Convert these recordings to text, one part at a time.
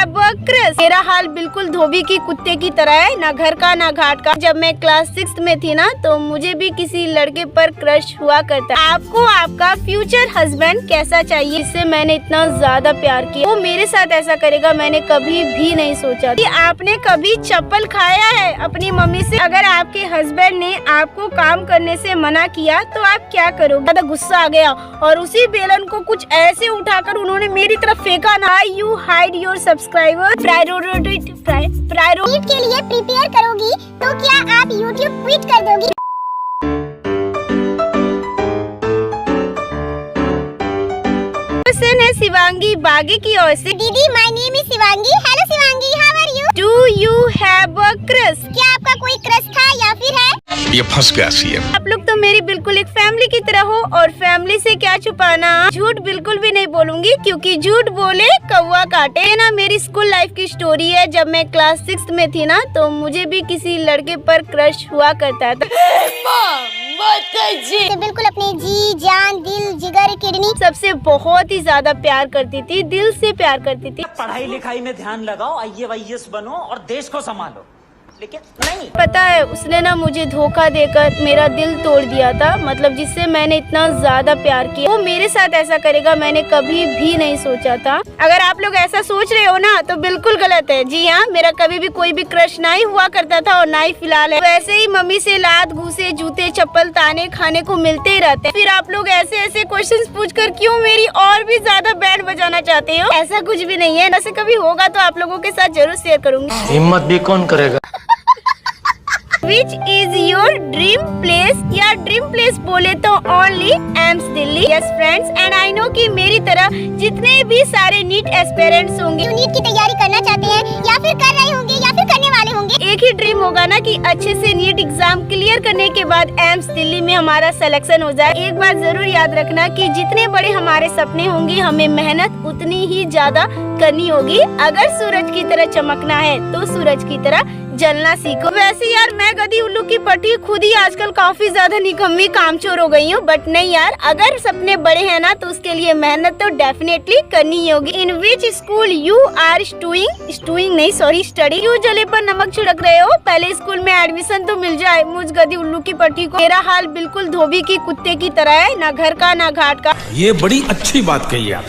Have a crush. मेरा हाल बिल्कुल धोबी की कुत्ते की तरह है, ना घर का ना घाट का। जब मैं क्लास 6 में थी ना, तो मुझे भी किसी लड़के पर क्रश हुआ करता। आपको आपका फ्यूचर हस्बैंड कैसा चाहिए, इससे मैंने इतना ज्यादा प्यार किया, वो मेरे साथ ऐसा करेगा मैंने कभी भी नहीं सोचा। कि आपने कभी चप्पल खाया है अपनी मम्मी से? अगर आपके हस्बैंड ने आपको काम करने से मना किया तो आप क्या करोगे? ज्यादा गुस्सा आ गया और उसी बेलन को कुछ ऐसे उठाकर उन्होंने मेरी तरफ फेंका ना। यू हाइड योर सब्सक्राइबर के लिए प्रिपेयर करोगी तो क्या आप YouTube क्विट कर दोगी? क्वेश्चन है शिवांगी बागी की ओर से। दीदी, my name is Shivangi. Hello Shivangi, how are you? Do you have a crush? क्या आपका कोई क्रश था या फिर है? ये फंस गया सीएम। आप लोग तो मेरी बिल्कुल एक फैमिली की तरह हो, और फैमिली से क्या छुपाना। झूठ बिल्कुल भी नहीं बोलूंगी, क्योंकि झूठ बोले कौवा काटे। ये ना मेरी स्कूल लाइफ की स्टोरी है। जब मैं क्लास 6 में थी ना, तो मुझे भी किसी लड़के पर क्रश हुआ करता था। तो बिल्कुल अपने जी जान दिल जिगर किडनी सबसे बहुत ही ज्यादा प्यार करती थी, दिल से प्यार करती थी। पढ़ाई लिखाई में ध्यान लगाओ, IAS बनो और देश को संभालो, लेकिन नहीं। पता है, उसने ना मुझे धोखा देकर मेरा दिल तोड़ दिया था, मतलब जिससे मैंने इतना ज्यादा प्यार किया, वो मेरे साथ ऐसा करेगा मैंने कभी भी नहीं सोचा था। अगर आप लोग ऐसा सोच रहे हो ना, तो बिल्कुल गलत है। जी हाँ, मेरा कभी भी कोई भी क्रश ना ही हुआ करता था, और ना ही फिलहाल है। वैसे ही मम्मी से लात घूसे जूते चप्पल ताने खाने को मिलते ही रहते हैं। फिर आप लोग ऐसे ऐसे क्वेश्चंस पूछकर क्यों मेरी और भी ज्यादा बैंड बजाना चाहते हो? ऐसा कुछ भी नहीं है। ऐसे कभी होगा तो आप लोगों के साथ जरूर शेयर करूंगी। हिम्मत भी कौन करेगा। Which is your dream place? या ड्रीम प्लेस बोले तो only AIIMS Delhi. Yes friends, and I know कि मेरी तरह जितने भी सारे नीट एस्पिरेंट्स होंगे, नीट की तैयारी करना चाहते हैं या फिर कर रहे होंगे या फिर करने वाले होंगे, एक ही ड्रीम होगा ना कि अच्छे से नीट एग्जाम क्लियर करने के बाद एम्स दिल्ली में हमारा सिलेक्शन हो जाए। एक बात जरूर याद रखना कि जितने बड़े हमारे सपने होंगे, हमें मेहनत उतनी ही ज्यादा करनी होगी। अगर सूरज की तरह चमकना है तो सूरज की तरह जलना सीखो। वैसे यार, मैं गधी उल्लू की पट्टी खुद ही आजकल काफी ज्यादा निकम्मी कामचोर हो गई हूँ, बट नहीं यार, अगर सपने बड़े हैं ना, तो उसके लिए मेहनत तो डेफिनेटली करनी ही होगी। In which school you are study? क्यों जले पर नमक छिड़क रहे हो? पहले स्कूल में एडमिशन तो मिल जाए मुझ गधी उल्लू की पट्टी को। मेरा हाल बिल्कुल धोबी की कुत्ते की तरह है, ना घर का ना घाट का। ये बड़ी अच्छी बात कही आप।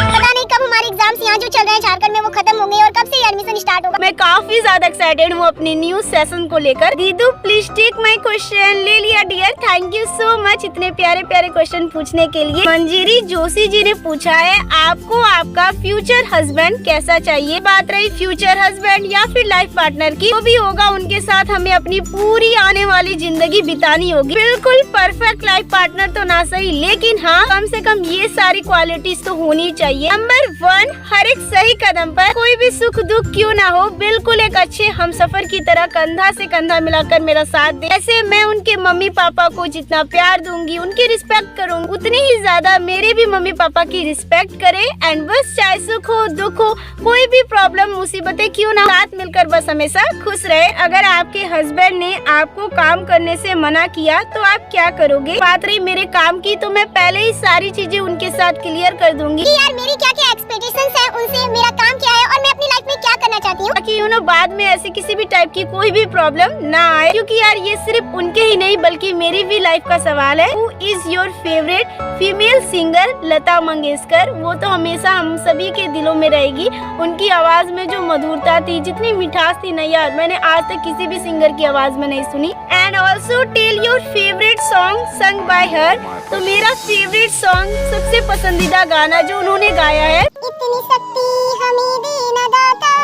पता नहीं कब हमारे एग्जाम्स यहाँ जो चल रहे हैं झारखंड में वो खत्म होंगे और कब से एडमिशन स्टार्ट होगा। मैं काफी ज्यादा एक्साइटेड हूँ अपनी न्यू सेशन को लेकर। दीदू प्लीज टेक माय क्वेश्चन। ले लिया dear, thank you so much इतने प्यारे प्यारे क्वेश्चन पूछने के लिए। मंजीरी जोशी जी ने पूछा है, आपको आपका फ्यूचर हस्बैंड कैसा चाहिए? बात रही फ्यूचर हस्बैंड या फिर लाइफ पार्टनर की, वो भी होगा, उनके साथ हमें अपनी पूरी आने वाली जिंदगी बितानी होगी। बिल्कुल परफेक्ट लाइफ पार्टनर तो ना सही, लेकिन हाँ, कम से कम ये सारी क्वालिटीज तो होनी चाहिए। नंबर 1, हर एक सही कदम पर कोई भी सुख दुख क्यों ना हो, बिल्कुल एक अच्छे हमसफर की तरह कंधा से कंधा मिलाकर मेरा साथ दे। ऐसे मैं उनके मम्मी पापा को जितना प्यार दूंगी, उनकी रिस्पेक्ट करूंगी, उतनी ही ज्यादा मेरे भी मम्मी पापा की रिस्पेक्ट करे। एंड बस चाहे सुख हो दुख हो, कोई भी प्रॉब्लम मुसीबतें क्यों ना, साथ मिलकर बस हमेशा खुश रहे। अगर आपके हस्बैंड ने आपको काम करने से मना किया तो आप क्या करोगे? बात रही मेरे काम की, तो मैं पहले ही सारी चीजें उनके साथ क्लियर कर दूंगी। यार मेरी क्या क्या एक्सपेक्टेशंस है उनसे, मेरा काम क्या है और मैं अपनी लाइफ में क्या करना चाहती हूँ, ताकि बाद में ऐसे किसी भी टाइप की कोई भी प्रॉब्लम ना आए। क्योंकि यार ये सिर्फ उनके ही नहीं बल्कि मेरी भी लाइफ का सवाल है। Who is your favorite female singer? Lata Mangeshkar. वो तो हमेशा हम सभी के दिलों में रहेगी। उनकी आवाज में जो मधुरता थी, जितनी मिठास थी ना यार, मैंने आज तक किसी भी सिंगर की आवाज में नहीं सुनी। And also tell your favourite song sung by her. तो मेरा फेवरेट सॉन्ग, सबसे पसंदीदा गाना जो उन्होंने गाया है, इतनी शक्ति हमें देना दाता,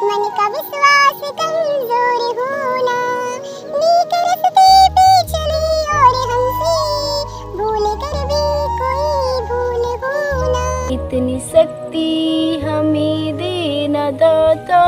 मन का विश्वास कमजोर होना, नेक रास्ते पे चले और हमसे भूल कर भी कोई भूल होना। इतनी शक्ति हमें देना दाता,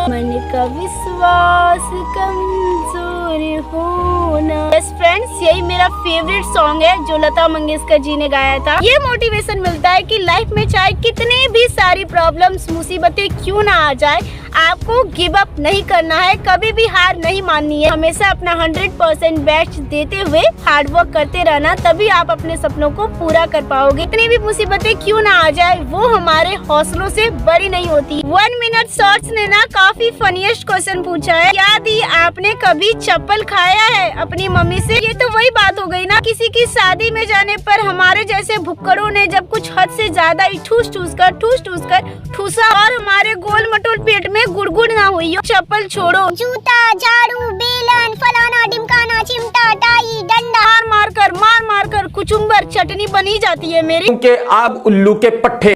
मन का विश्वास कमजोर होना। यस फ्रेंड्स, यही मेरा फेवरेट सॉन्ग है जो लता मंगेशकर जी ने गाया था। ये मोटिवेशन मिलता है कि लाइफ में चाहे कितने भी सारी प्रॉब्लम्स मुसीबतें क्यों ना आ जाए, आपको गिव अप नहीं करना है, कभी भी हार नहीं माननी है, हमेशा अपना 100% बेस्ट देते हुए हार्ड वर्क करते रहना, तभी आप अपने सपनों को पूरा कर पाओगे। इतनी भी मुसीबतें क्यों ना आ जाए, वो हमारे हौसलों से बड़ी नहीं होती। 1 मिनट शॉर्ट्स ने ना काफी फनीएस्ट क्वेश्चन पूछा है, क्या दी आपने कभी चप्पल खाया है अपनी मम्मी से? ये तो वही बात हो गई ना, किसी की शादी में जाने पर हमारे जैसे भुक्कड़ों ने जब कुछ हद से ज्यादा ही ठूस ठूस कर ठूसा और हमारे गोल मटोल पेट में गुड़गुड़ ना हुई हो। चप्पल छोड़ो, जूता, झाड़ू, बेलन, फलाना ढिमकाना, चिमटा, टाई, डंडा मार मार कर कुचुम्बर चटनी बनी जाती है मेरी के आग उल्लू के पट्टे।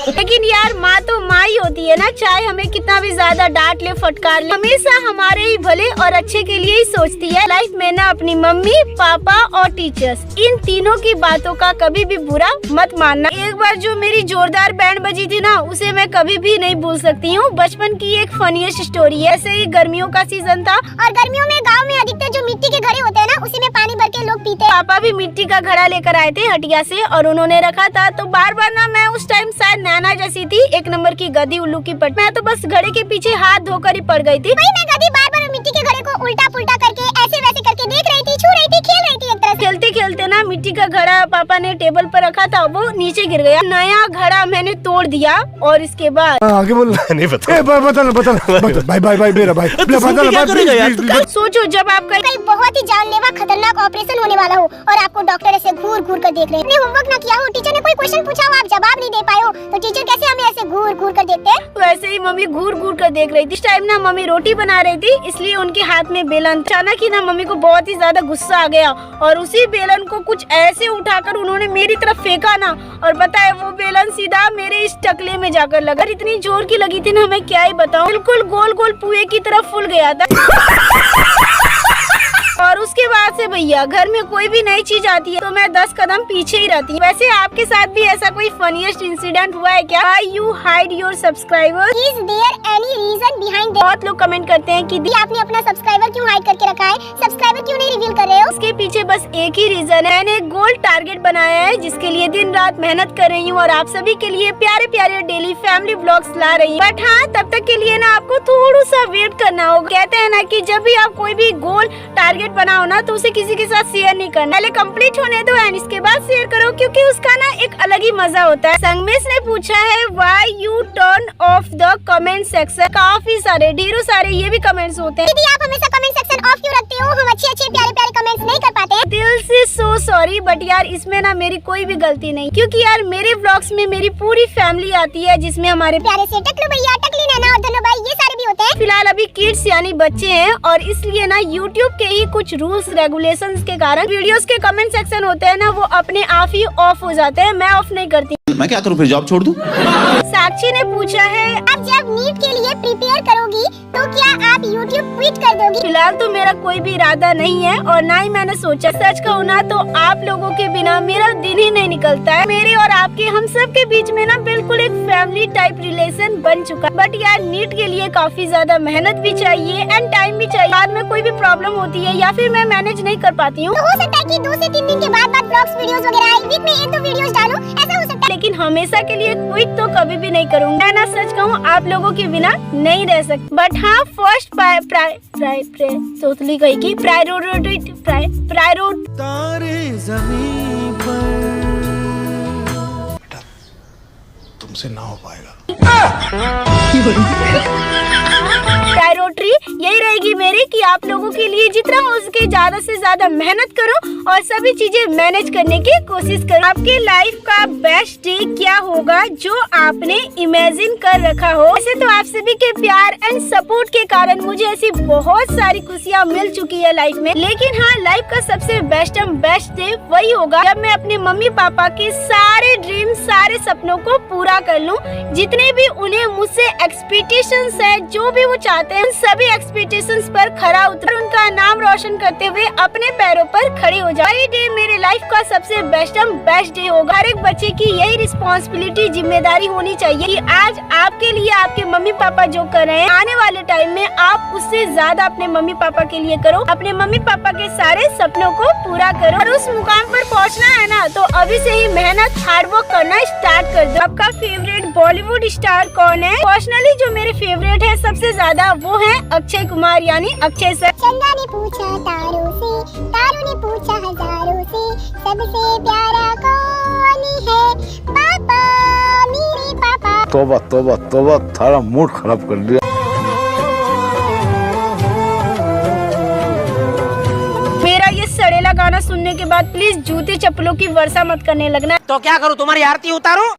लेकिन यार माँ तो माँ ही होती है ना, चाहे हमें कितना भी ज्यादा डांट ले फटकार ले, हमेशा हमारे ही भले और अच्छे के लिए ही सोचती है। लाइफ में ना अपनी मम्मी, पापा और टीचर्स, इन तीनों की बातों का कभी भी बुरा मत मानना। एक बार जो मेरी जोरदार बैंड बजी थी ना, उसे मैं कभी भी नहीं भूल सकती हूँ। बचपन की एक फनीएस्ट स्टोरी है। ऐसे ही गर्मियों का सीजन था और गर्मियों में गांव में अधिकतर जो मिट्टी के घड़े होते हैं ना, उसी में पानी भर के लोग पीते हैं। पापा भी मिट्टी का घड़ा लेकर आए थे हटिया से और उन्होंने रखा था, तो बार बार ना मैं उस टाइम शायद नैना जैसी थी, 1 नंबर की गधी उल्लू की पट, मैं तो बस घड़े के पीछे हाथ धोकर ही पड़ गई थी। वही मैं गधी बार बार मिट्टी के घड़े को उल्टा पुल्टा करके ऐसे वैसे करके देख रही थी, छू रही थी, खेल रही थी। एक तरह से खेलते खेलते ना मिट्टी का घड़ा पापा ने टेबल पर रखा था, वो नीचे गिर गया। नया घड़ा मैंने तोड़ दिया और इसके बाद आगे बोल नहीं बता भाई मेरा भाई सोचो जब आपका कहीं बहुत ही जानलेवा खतरनाक ऑपरेशन होने वाला हो और आपको डॉक्टर ऐसे घूर घूर कर देख रहे हैं, होमवर्क ना किया हो, टीचर ने कोई क्वेश्चन पूछा हो, आप जवाब नहीं दे पाए हो, तो टीचर कैसे हमें ऐसे घूर घूर कर देखते हैं? वैसे ही मम्मी घूर घूर कर देख रही थी। इस टाइम ना मम्मी रोटी बना रही थी, इसलिए उनके हाथ में बेलन था। अचानक ही ना मम्मी को बहुत ही ज्यादा गुस्सा आ गया और उसी बेलन को कुछ ऐसे उठाकर उन्होंने मेरी तरफ फेंका ना, और पता है वो बेलन सीधा मेरे इस टकले में जाकर लगा। इतनी जोर की लगी थी ना, मैं क्या ही बताऊं, बिल्कुल गोल गोल पुए की तरफ फूल गया था। और उसके बाद से भैया घर में कोई भी नई चीज आती है तो मैं 10 कदम पीछे ही रहती हूँ। वैसे आपके साथ भी ऐसा कोई फनीएस्ट इंसिडेंट हुआ है क्या? You hide your subscriber, is there any reason behind? बहुत लोग कमेंट करते हैं कि दी आपने अपना सब्सक्राइबर क्यों हाइड करके रखा है, सब्सक्राइबर क्यों नहीं रिवील कर रहे हो? उसके पीछे बस एक ही रीजन है, मैंने एक गोल टारगेट बनाया है जिसके लिए दिन रात मेहनत कर रही हूँ और आप सभी के लिए प्यारे प्यारे डेली फैमिली ब्लॉग्स ला रही हूँ। बट हाँ, तब तक के लिए ना आपको थोड़ा सा वेट करना होगा। कहते हैं ना कि जब भी आप कोई भी गोल टारगेट बनाओ ना, तो उसे किसी के साथ शेयर नहीं करना, पहले कंप्लीट होने दो एंड इसके बाद शेयर करो, क्योंकि उसका ना एक अलग ही मजा होता है। संगमेश ने पूछा है why U turn off the comment section. काफी सारे ढेरों सारे ये भी कमेंट्स होते हैं, दीदी आप हमेशा कमेंट सेक्शन ऑफ क्यों रखते हो? हम अच्छे अच्छे प्यारे प्यारे कमेंट्स नहीं कर पाते हैं। दिल से सो सॉरी, बट यार इसमें ना मेरी कोई भी गलती नहीं, क्योंकि यार मेरे व्लॉग्स में मेरी पूरी फैमिली आती है, जिसमें हमारे प्यारे से टकलू भैया, टकली नैना और धनु भाई, ये सारे भी होते हैं। फिलहाल अभी किड्स यानी बच्चे हैं और इसलिए ना यूट्यूब के ही कुछ रूल्स रेगुलेशंस के कारण वीडियोस के कमेंट सेक्शन होते हैं ना, वो अपने आप ही ऑफ हो जाते हैं। मैं ऑफ नहीं करती। मैं क्या करूं, फिर जॉब छोड़ दूं? साक्षी ने पूछा है आप जब नीट के लिए प्रिपेयर करोगी तो क्या आप YouTube क्विट कर दोगी? फिलहाल तो मेरा कोई भी इरादा नहीं है और ना ही मैंने सोचा। सच कहूँ ना तो आप लोगों के बिना मेरा दिन ही नहीं निकलता है। मेरे और आपके हम सब के बीच में ना बिल्कुल एक फैमिली टाइप रिलेशन बन चुका। बट यार नीट के लिए काफी ज्यादा मेहनत भी चाहिए एंड टाइम भी चाहिए। बाद में कोई भी प्रॉब्लम होती है या फिर मैं मैनेज नहीं कर पाती हूँ, तो हो सकता है कि 2 से 3 दिन के बाद ब्लॉग्स वीडियोस वगैरह आए, वीक में 1-2 वीडियोस डालो, ऐसा हो सकता है। लेकिन हमेशा के लिए क्विट तो कभी भी नहीं करूँगी। मैं ना सच कहूँ आप लोगों के बिना नहीं रह सकती। बट हाँ, फर्स्ट सोचली गई की प्रायोरिटी तुमसे ना हो पाएगा। प्रायोरिटी यही रहेगी मेरी कि आप लोगों के लिए जितना हो सके ज्यादा से ज्यादा मेहनत करो और सभी चीजें मैनेज करने की कोशिश करो। आपके लाइफ का बेस्ट डे क्या होगा जो आपने इमेजिन कर रखा हो? वैसे तो आप सभी के प्यार एंड सपोर्ट के कारण मुझे ऐसी बहुत सारी खुशियाँ मिल चुकी है लाइफ में, लेकिन हाँ, लाइफ का सबसे बेस्ट डे वही होगा जब मैं अपने मम्मी पापा के सारे ड्रीम, सारे सपनों को पूरा कर लूँ। जितने भी उन्हें मुझसे एक्सपेक्टेशंस है, जो भी वो चाहते हैं, सभी एक्सपेक्टेशंस पर खरा उतर उनका नाम रोशन करते हुए अपने पैरों पर खड़े हो जाए। ये डे मेरे लाइफ का सबसे बेस्ट डे होगा। हर एक बच्चे की यही रिस्पॉन्सिबिलिटी, जिम्मेदारी होनी चाहिए कि आज आपके लिए आपके मम्मी पापा जो कर रहे हैं, आने वाले टाइम में आप उससे ज्यादा अपने मम्मी पापा के लिए करो, अपने मम्मी पापा के सारे सपनों को पूरा करो। और उस मुकाम पर पहुंचना है ना, तो अभी से ही मेहनत, हार्ड वर्क करना स्टार्ट कर दो। आपका फेवरेट बॉलीवुड स्टार कौन है? पर्सनली जो मेरे फेवरेट है सबसे ज्यादा वो है अक्षय कुमार यानी अक्षय सर। चंदा ने पूछा तारों से, तारों ने पूछा हजारों से, सबसे प्यारा कौन है? पापा, मेरे पापा। तौबा तौबा तौबा, थारा मूड खराब कर दिया। मेरा ये सड़ेला गाना सुनने के बाद प्लीज जूते चप्पलों की वर्षा मत करने लगना। तो क्या करूँ, तुम्हारी आरती उतारूं?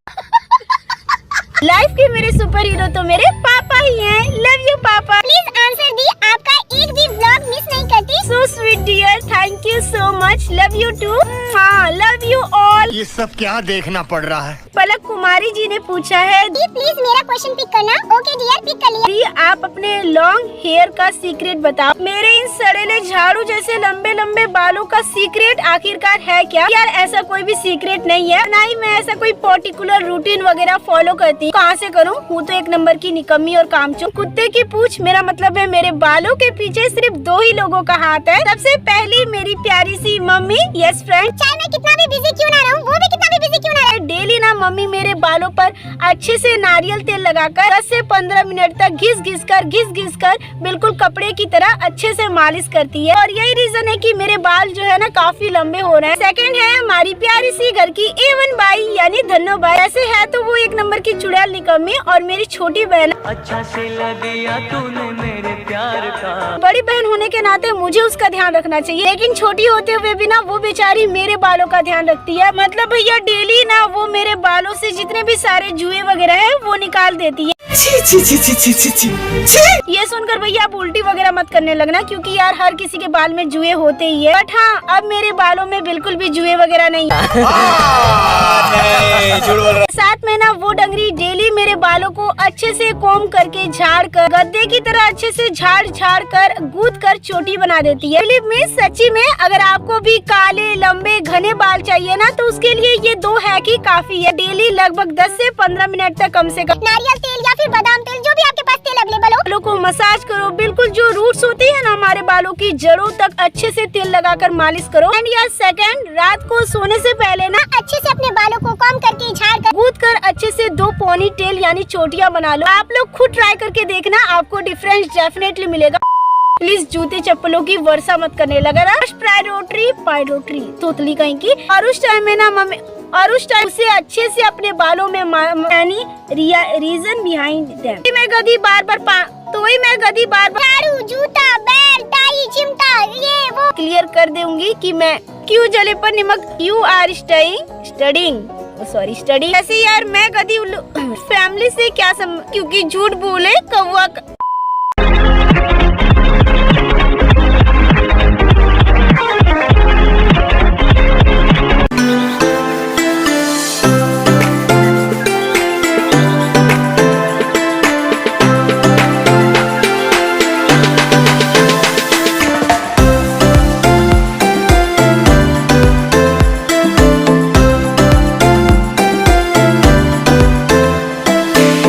लाइफ के मेरे सुपर हीरो तो मेरे पापा ही हैं। लव यू पापा। प्लीज आंसर दी, आपका एक भी व्लॉग मिस नहीं करती। So sweet dear, thank you so much. Love you too. हाँ, लव यू ऑल। ये सब क्या देखना पड़ रहा है? पलक कुमारी जी ने पूछा है दी प्लीज मेरा क्वेश्चन पिक करना। ओके डियर, पिक कर लिया। दी आप अपने लॉन्ग हेयर का सीक्रेट बताओ। मेरे इन सड़ेले झाड़ू जैसे लंबे लंबे बालों का सीक्रेट आखिरकार है क्या? यार ऐसा कोई भी सीक्रेट नहीं है, ना ही मैं ऐसा कोई पर्टिकुलर रूटीन वगैरह फॉलो करती हूँ। कहाँ से करूँ? हूँ तो एक नंबर की निकम्मी और कामचोर। कुत्ते की पूछ मेरा मतलब है मेरे बालों के पीछे सिर्फ दो ही लोगों का हाथ है। सबसे पहली मेरी प्यारी सी मम्मी। Yes friend. चाहे मैं कितना भी बिजी क्यों ना रहूं, वो भी कितना भी बिजी क्यों ना रहे, डेली ना मम्मी मेरे बालों पर अच्छे से नारियल तेल लगाकर 10 से 15 मिनट तक घिस घिस कर बिल्कुल कपड़े की तरह अच्छे से मालिश करती है। और यही रीजन है कि मेरे बाल जो है ना काफी लंबे हो रहे हैं। सेकंड है हमारी प्यारी सी घर की A1 बाई यानी धन्नो बाई। ऐसे है तो वो एक नंबर की चुड़ैल निकम्मी। और मेरी छोटी बहन, अच्छा से दिया तूने मेरे प्यार का। बड़ी बहन होने के नाते मुझे उसका ध्यान रखना चाहिए, लेकिन छोटी होते हुए भी ना वो बेचारी मेरे बालों का ध्यान रखती है। मतलब भैया डेली ना वो मेरे बालों से जितने भी सारे जुए वगैरह है वो निकाल देती है। ये सुनकर भैया आप उल्टी वगैरह मत करने लगना, क्योंकि यार हर किसी के बाल में जुए होते ही है। बट हाँ, अब मेरे बालों में बिल्कुल भी जुए वगैरह नहीं है। साथ में ना वो डंगरी डेली मेरे बालों को अच्छे से कोम करके झाड़ कर गद्दे की तरह अच्छे से झाड़ कर गूंथ कर चोटी बना देती है। बिलीव मी, सच्ची में अगर आपको भी काले लंबे घने बाल चाहिए ना तो उसके लिए ये दो हैक ही काफी है। डेली लगभग 10 से 15 मिनट तक कम से कम नारियल तेल या फिर बादाम तेल, जो भी आपके पास तेल अवेलेबल हो, बालों को मसाज करो। बिल्कुल जो रूट्स होती है ना हमारे बालों की जड़ों तक अच्छे से तेल लगाकर मालिश करो। एंड या सेकंड, रात को सोने से पहले ना अच्छे से अपने बालों को कॉम करके झाड़ कर गूंथ कर अच्छे से 2 पोनी टेल यानी चोटियां बना लो। आप लोग खुद ट्राई करके देखना, आपको डिफरेंस डेफिनेटली मिलेगा। प्लीज जूते चप्पलों की वर्षा मत करने लगा। पायरोट्री तोतली कहीं की। और उस टाइम में ना मम्मी उसे अच्छे से अपने बालों में यानी रीजन बिहाइंड देम। मैं गधी बार झाड़ू, जूता, बैग, टाई, चिमटा, ये वो क्लियर कर दूंगी कि मैं क्यों जले पर नमक। यू आर स्टडिंग ऐसे यार मैं गधी फैमिली से क्या क्योंकि झूठ बोले कौवा